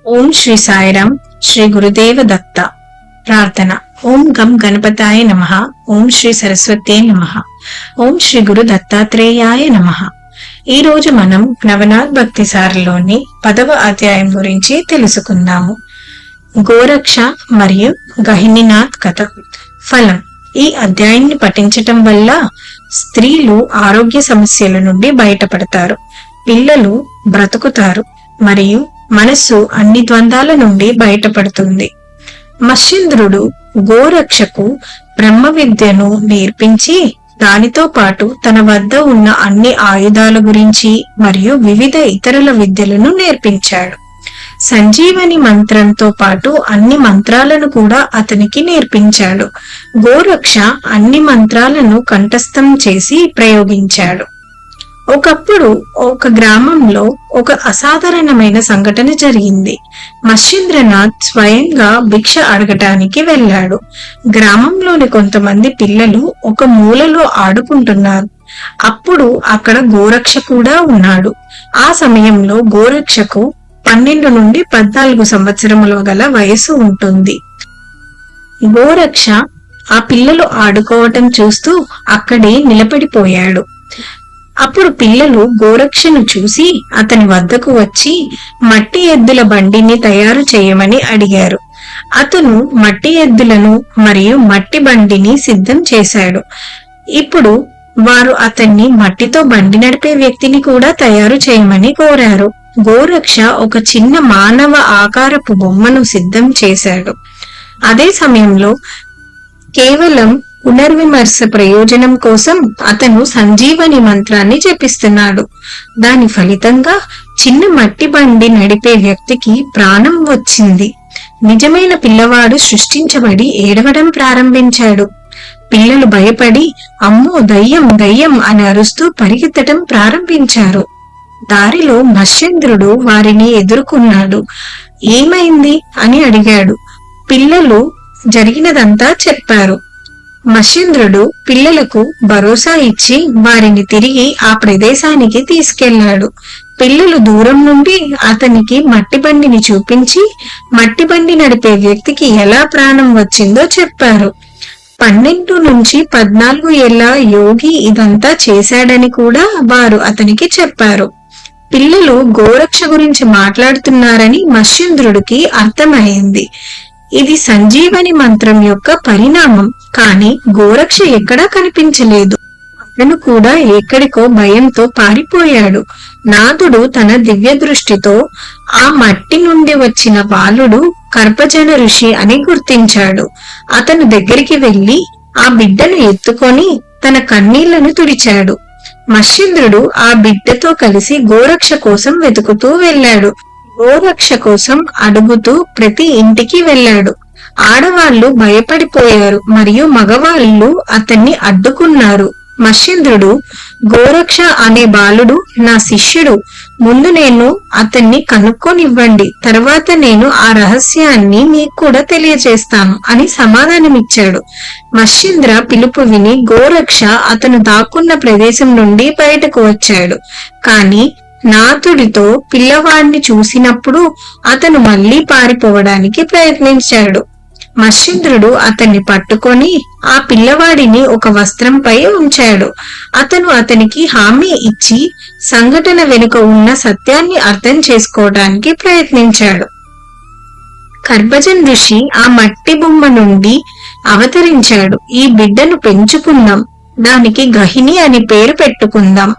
ఓం శ్రీ సాయిరాం. శ్రీ గురుదేవ దత్త. ప్రార్థన. ఓం గం గణపతాయ నమః. ఓం శ్రీ సరస్వతే నమః. ఓం శ్రీ గురు దత్తాత్రేయాయ నమః. ఈ రోజు మనం నవనాథ్ భక్తి సారలోని 10వ అధ్యాయం గురించి తెలుసుకుందాము. గోరక్ష మరియు గహినీనాథ్ కథ. ఫలం. ఈ అధ్యాయాన్ని పఠించటం వల్ల స్త్రీలు ఆరోగ్య సమస్యల నుండి బయటపడతారు, పిల్లలు బ్రతుకుతారు మరియు మనస్సు అన్ని ద్వంద్వాల నుండి బయటపడుతుంది. మత్స్యేంద్రుడు గోరక్షకు బ్రహ్మ విద్యను నేర్పించి దానితో పాటు తన వద్ద ఉన్న అన్ని ఆయుధాల గురించి మరియు వివిధ ఇతరుల విద్యలను నేర్పించాడు. సంజీవని మంత్రంతో పాటు అన్ని మంత్రాలను కూడా అతనికి నేర్పించాడు. గోరక్ష అన్ని మంత్రాలను కంఠస్థం చేసి ప్రయోగించాడు. ఒకప్పుడు ఒక గ్రామంలో ఒక అసాధారణమైన సంఘటన జరిగింది. మత్స్యేంద్రనాథ్ స్వయంగా భిక్ష అడగటానికి వెళ్ళాడు. గ్రామంలోని కొంతమంది పిల్లలు ఒక మూలలో ఆడుకుంటున్నారు. అప్పుడు అక్కడ గోరక్ష కూడా ఉన్నాడు. ఆ సమయంలో గోరక్షకు 12 నుండి 14 సంవత్సరముల గల వయసు ఉంటుంది. గోరక్ష ఆ పిల్లలు ఆడుకోవటం చూస్తూ అక్కడే నిలబడిపోయాడు. అప్పుడు పిల్లలు గోరక్షను చూసి అతని వద్దకు వచ్చి మట్టి ఎద్దుల బండిని తయారు చేయమని అడిగారు. అతను మట్టి ఎద్దులను మరియు మట్టి బండిని సిద్ధం చేశాడు. ఇప్పుడు వారు అతన్ని మట్టితో బండి నడిపే వ్యక్తిని కూడా తయారు చేయమని కోరారు. గోరక్ష ఒక చిన్న మానవ ఆకారపు బొమ్మను సిద్ధం చేశాడు. అదే సమయంలో కేవలం పునర్విమర్శ ప్రయోజనం కోసం అతను సంజీవని మంత్రాన్ని జపిస్తున్నాడు. దాని ఫలితంగా చిన్న మట్టి బండి నడిపే వ్యక్తికి ప్రాణం వచ్చింది. నిజమైన పిల్లవాడు సృష్టించబడి ఏడవడం ప్రారంభించాడు. పిల్లలు భయపడి అమ్మో దయ్యం దయ్యం అని అరుస్తూ పరిగెత్తడం ప్రారంభించారు. దారిలో మత్స్యేంద్రుడు వారిని ఎదుర్కొన్నాడు. ఏమైంది అని అడిగాడు. పిల్లలు జరిగినదంతా చెప్పారు. మత్స్యేంద్రుడు పిల్లలకు భరోసా ఇచ్చి వారిని తిరిగి ఆ ప్రదేశానికి తీసుకెళ్లాడు. పిల్లలు దూరం నుండి అతనికి మట్టి బండిని చూపించి మట్టి బండి నడిపే వ్యక్తికి ఎలా ప్రాణం వచ్చిందో చెప్పారు. 12 నుంచి 14 ఏళ్ల యోగి ఇదంతా చేశాడని కూడా వారు అతనికి చెప్పారు. పిల్లలు గోరక్ష గురించి మాట్లాడుతున్నారని మత్స్యేంద్రుడికి అర్థమైంది. ఇది సంజీవని మంత్రం యొక్క పరిణామం. కానీ గోరక్ష ఎక్కడా కనిపించలేదు. అతను కూడా ఎక్కడికో భయంతో పారిపోయాడు. నాథుడు తన దివ్య దృష్టితో ఆ మట్టి నుండి వచ్చిన బాలుడు కర్పజన ఋషి అని గుర్తించాడు. అతను దగ్గరికి వెళ్లి ఆ బిడ్డను ఎత్తుకొని తన కన్నీళ్లను తుడిచాడు. మత్స్యేంద్రుడు ఆ బిడ్డతో కలిసి గోరక్ష కోసం వెతుకుతూ వెళ్ళాడు. గోరక్ష కోసం అడుగుతూ ప్రతి ఇంటికి వెళ్ళాడు. ఆడవాళ్లు భయపడిపోయారు మరియు మగవాళ్ళు అతన్ని అడ్డుకున్నారు. మత్స్యేంద్రుడు, గోరక్ష అనే బాలుడు నా శిష్యుడు, ముందు నేను అతన్ని కనుక్కొనివ్వండి, తర్వాత నేను ఆ రహస్యాన్ని మీకు కూడా తెలియజేస్తాను అని సమాధానమిచ్చాడు. మత్స్యేంద్ర పిలుపు విని గోరక్ష అతను దాక్కున్న ప్రదేశం నుండి బయటకు వచ్చాడు. కానీ నాథుడితో పిల్లవాడిని చూసినప్పుడు అతను మళ్లీ పారిపోవడానికి ప్రయత్నించాడు. మత్స్యేంద్రుడు అతన్ని పట్టుకొని ఆ పిల్లవాడిని ఒక వస్త్రంపై ఉంచాడు. అతను అతనికి హామీ ఇచ్చి సంఘటన వెనుక ఉన్న సత్యాన్ని అర్థం చేసుకోవడానికి ప్రయత్నించాడు. కర్పజన్ ఋషి ఆ మట్టి బొమ్మ నుండి అవతరించాడు. ఈ బిడ్డను పెంచుకుందాం, దానికి గహిని అని పేరు పెట్టుకుందాం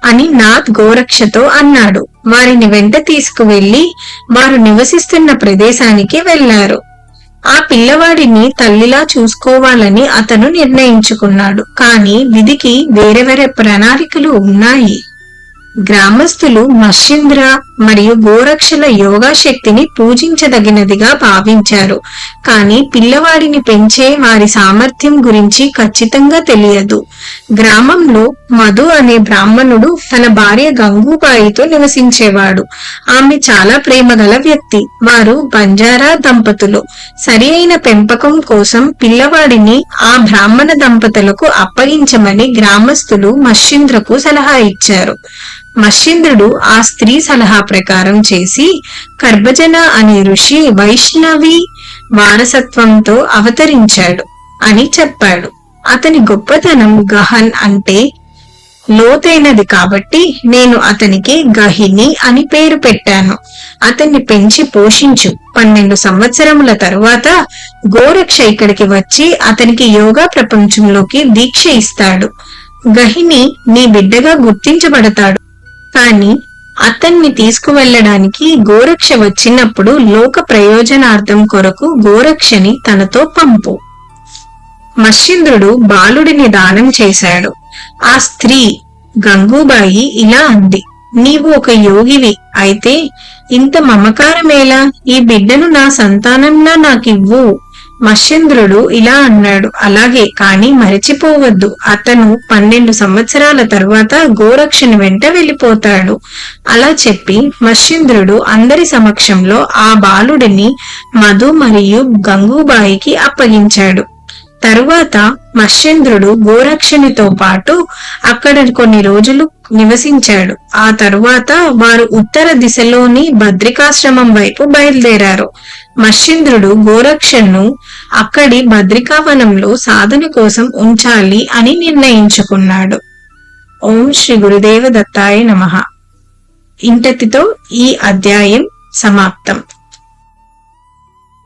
అని నాథ్ గోరక్షతో అన్నాడు. వారిని వెంట తీసుకువెళ్లి వారు నివసిస్తున్న ప్రదేశానికి వెళ్లారు. ఆ పిల్లవాడిని తల్లిలా చూసుకోవాలని అతను నిర్ణయించుకున్నాడు. కానీ విధికి వేరే వేరే ప్రణాళికలు ఉన్నాయి. గ్రామస్తులు మత్స్యేంద్ర మరియు గోరక్షల యోగా శక్తిని పూజించదగినదిగా భావించారు. కానీ పిల్లవాడిని పెంచే వారి సామర్థ్యం గురించి ఖచ్చితంగా తెలియదు. గ్రామంలో మధు అనే బ్రాహ్మణుడు తన భార్య గంగూబాయితో నివసించేవాడు. ఆమె చాలా ప్రేమగల వ్యక్తి. వారు బంజారా దంపతులు. సరి అయిన పెంపకం కోసం పిల్లవాడిని ఆ బ్రాహ్మణ దంపతులకు అప్పగించమని గ్రామస్తులు మత్స్యేంద్రకు సలహా ఇచ్చారు. మత్స్యేంద్రుడు ఆ స్త్రీ సలహా ప్రకారం చేసి కర్భజన అనే ఋషి వైష్ణవి వారసత్వంతో అవతరించాడు అని చెప్పాడు. అతని గొప్పతనం గహన్ అంటే లోతైనది కాబట్టి నేను అతనికి గహిని అని పేరు పెట్టాను. అతన్ని పెంచి పోషించు. 12 సంవత్సరముల తరువాత గోరక్ష ఇక్కడికి వచ్చి అతనికి యోగా ప్రపంచంలోకి దీక్ష ఇస్తాడు. గహిని నీ బిడ్డగా గుర్తించబడతాడు. కానీ అతన్ని తీసుకువెళ్లడానికి గోరక్ష వచ్చినప్పుడు లోక ప్రయోజనార్థం కొరకు గోరక్షని తనతో పంపు. మత్స్యేంద్రుడు బాలుడిని దానం చేశాడు. ఆ స్త్రీ గంగూబాయి ఇలా అంది, నీవు ఒక యోగివి అయితే ఇంత మమకారమేలా? ఈ బిడ్డను నా సంతానంలా నాకివ్వు. మత్స్యేంద్రుడు ఇలా అన్నాడు, అలాగే, కాని మరిచిపోవద్దు, అతను 12 సంవత్సరాల తరువాత గోరక్షని వెంట వెళ్ళిపోతాడు. అలా చెప్పి మత్స్యేంద్రుడు అందరి సమక్షంలో ఆ బాలుడిని మధు మరియు గంగూబాయికి అప్పగించాడు. తరువాత మత్స్యేంద్రుడు గోరక్షనితో పాటు అక్కడ కొన్ని రోజులు నివసించాడు. ఆ తరువాత వారు ఉత్తర దిశలోని బద్రికాశ్రమం వైపు బయలుదేరారు. మత్స్యేంద్రుడు గోరక్షను అక్కడి బద్రికావనంలో సాధన కోసం ఉంచాలి అని నిర్ణయించుకున్నాడు. ఓం శ్రీ గురుదేవ దత్తాయ నమః. ఇంతటితో ఈ అధ్యాయం సమాప్తం.